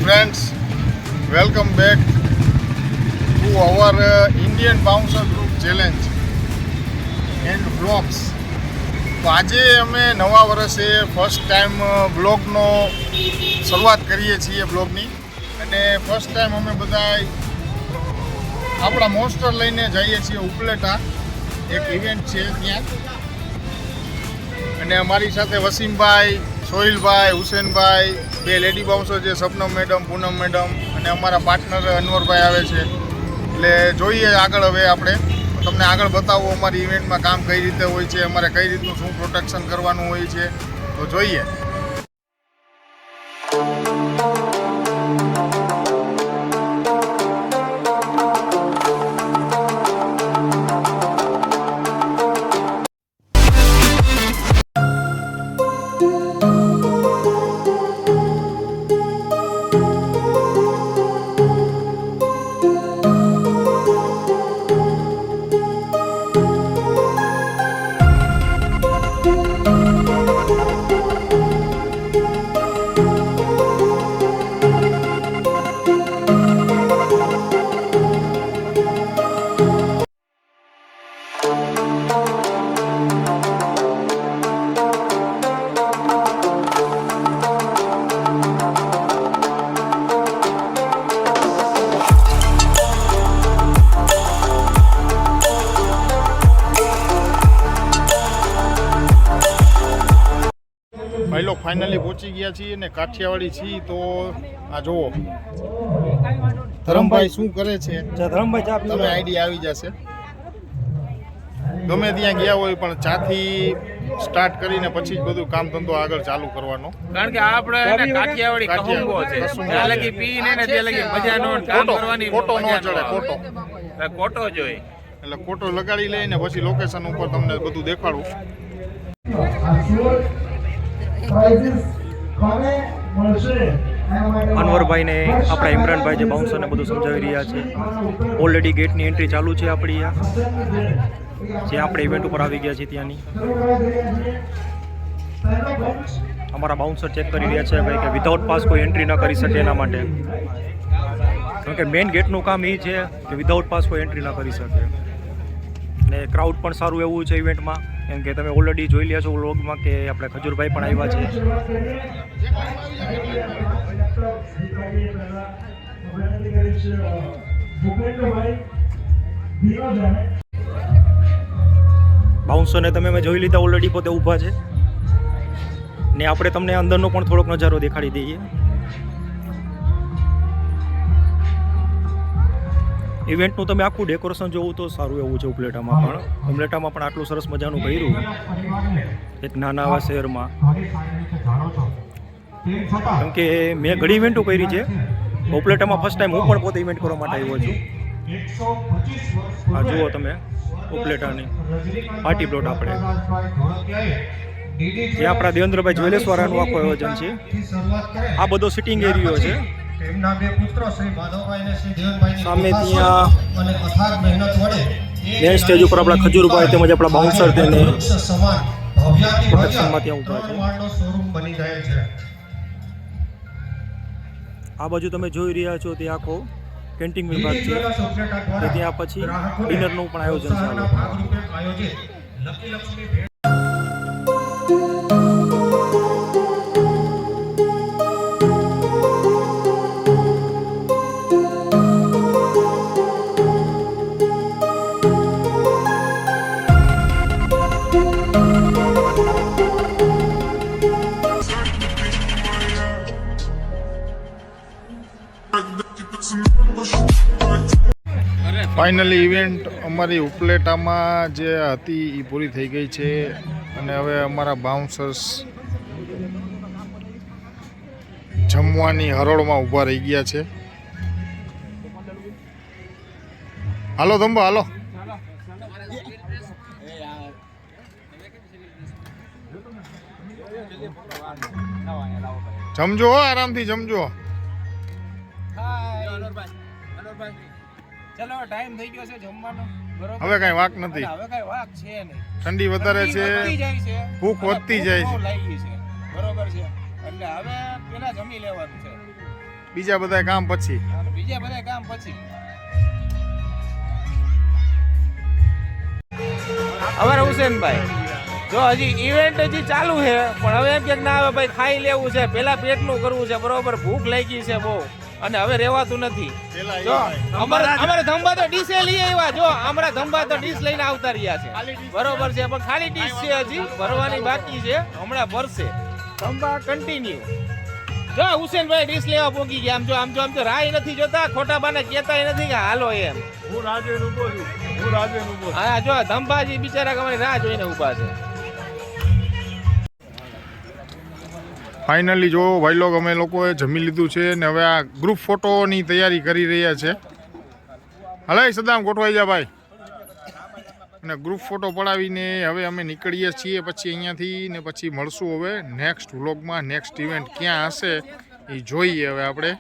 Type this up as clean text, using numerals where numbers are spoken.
friends, welcome back to our Indian Bouncer Group Challenge and vlogs. તો આજે અમે નવા વર્ષે ફર્સ્ટ ટાઈમ બ્લોગનો શરૂઆત કરીએ છીએ બ્લોગની, અને ફર્સ્ટ ટાઈમ અમે બધા આપણા મોસ્ટર લઈને જઈએ છીએ ઉપલેટા. એક ઇવેન્ટ છે ત્યાં, અને અમારી સાથે વસીમભાઈ, સોહિલભાઈ, હુસેનભાઈ, બે લેડી બાઉન્સર છે, શબનમ મેડમ, પૂનમ મેડમ, અને અમારા પાર્ટનર અનવરભાઈ આવે છે. એટલે જોઈએ આગળ. હવે આપણે તમને આગળ બતાવું અમારી ઇવેન્ટમાં કામ કઈ રીતે હોય છે, અમારે કઈ રીતનું શું પ્રોટેક્શન કરવાનું હોય છે, તો જોઈએ. ભાઈ લોકો ફાઇનલી પહોંચી ગયા છીએ ને કાઠિયાવાડી છીએ. તો આ જુઓ ધરમભાઈ શું કરે છે. ધરમભાઈ તમે આઈડિયા આવી જશે. ગમે ત્યાં ગયા હોય પણ ચાથી સ્ટાર્ટ કરીને પછી જ બધું કામ ધંધો આગળ ચાલુ કરવાનો. કારણ કે આપણે કાઠિયાવાડી કહુંગો છે, ત્યાં લગી પીને ને ત્યાં લગી મજા નો કામ કરવાની કોટો ન ચડે. કોટો જોઈ એટલે કોટો લગાડી લઈને પછી લોકેશન ઉપર તમને બધું દેખાડું. અનવરભાઈને આપણા ઇમરાનભાઈ જે બાઉન્સરને બધું સમજાવી રહ્યા છે. ઓલરેડી ગેટની એન્ટ્રી ચાલુ છે આપણી જે આપણે ઇવેન્ટ ઉપર આવી ગયા છીએ ત્યાંની. અમારા બાઉન્સર ચેક કરી રહ્યા છે ભાઈ કે વિધાઉટ પાસ કોઈ એન્ટ્રી ન કરી શકે એના માટે, કારણ કે મેઇન ગેટનું કામ એ છે કે વિધાઉટ પાસ કોઈ એન્ટ્રી ન કરી શકે. ને ક્રાઉડ પણ સારું એવું છે ઇવેન્ટમાં, કેમ કે તમે ઓલરેડી જોઈ રહ્યા છો વ્લોગમાં કે આપણે ખજૂરભાઈ પણ આવ્યા છે. બાઉન્સરને તમે મેં જોઈ લીધા ઓલરેડી પોતે ઊભા છે, ને આપણે તમને અંદરનો પણ થોડોક નજારો દેખાડી દઈએ. ઇવેન્ટનું તમે આખું ડેકોરેશન જોવું તો સારું એવું છે. ઉપલેટામાં પણ આટલું સરસ મજાનું કર્યું એક નાના એવા શહેરમાં. કેમ કે મેં ઘણી ઇવેન્ટો કરી છે. ઉપલેટામાં ફર્સ્ટ ટાઈમ હું પણ પોતે ઇવેન્ટ કરવા માટે આવ્યો છું. આ જુઓ તમે ઉપલેટાની પાર્ટી પ્લોટ આપણે જે આપણા દેવેન્દ્રભાઈ જ્વેલર્સવાળાનું આખું આયોજન છે. આ બધો સિટિંગ એરિયો છે. સામે ત્યાં મેન સ્ટેજ ઉપર આપણા ખજૂરભાઈ તેમજ આપણા બાઉન્સર તેને પ્રોટેક્શનમાં ત્યાં ઊભા છે. આ બાજુ તમે જોઈ રહ્યા છો તે આખો કેન્ટીન વિભાગ છે. ત્યાં પછી ડિનરનું પણ આયોજન ચાલે. ફાઇનલી ઇવેન્ટ અમારી ઉપલેટામાં જે હતી એ પૂરી થઈ ગઈ છે, અને હવે અમારા બાઉન્સર્સ જમવાની હરોળમાં ઊભા રહી ગયા છે. હાલો ધંબા હાલો. જમજો, આરામથી જમજો. ચલો ટાઈમ થઈ ગયો છે જમવાનો. બરોબર, હવે કઈ વાક નથી. હવે કઈ વાક છે નહીં. ઠંડી વધારે છે, ભૂખ વધતી જાય છે. લાગી છે. બરોબર છે, એટલે હવે પેલા જમી લેવાનું છે. બીજા બધા કામ પછી. બીજા બધા કામ પછી. અમારે હુસેનભાઈ જો હજી ઇવેન્ટ હજી ચાલુ છે પણ હવે એમ કે ના હવે ભાઈ ખાઈ લેવું છે, પેલા પેટનું કરવું છે, બરોબર ભૂખ લાગી છે બહુ અને હવે રેવાતું નથી. જો અમારે ધંબા તો ડીશે લઈ આવ્યા, જો અમારા ધંબા તો ડીશ લઈને આવતા રહ્યા છે, બરોબર છે, પણ ખાલી ડીશ છે, હજી ભરવાની બાકી છે, હમણાં ભરશે. ધંબા કન્ટિન્યુ. જો હુસેનભાઈ ડીશ લેવા પોગી ગયા. આમ તો રાય નથી જોતા, ખોટા બાને કહેતા નથી કે હાલો એમ. હું રાજેન ઉભો છું. હા જો ધંબાજી બિચારા અમારી રાહ જોઈને ઊભા છે. ફાઇનલી જો ભાઈ લોગ અમે લોકોએ જમી લીધું છે ને હવે આ ગ્રુપ ફોટોની તૈયારી કરી રહ્યા છે. હલાય સદામ ગોઠવાઈ જા ભાઈ. અને ગ્રુપ ફોટો પડાવીને હવે અમે નીકળીએ છીએ પછી અહીંયાથી ને પછી મળશું હવે નેક્સ્ટ વ્લોગમાં. નેક્સ્ટ ઇવેન્ટ ક્યાં હશે એ જોઈએ હવે આપણે.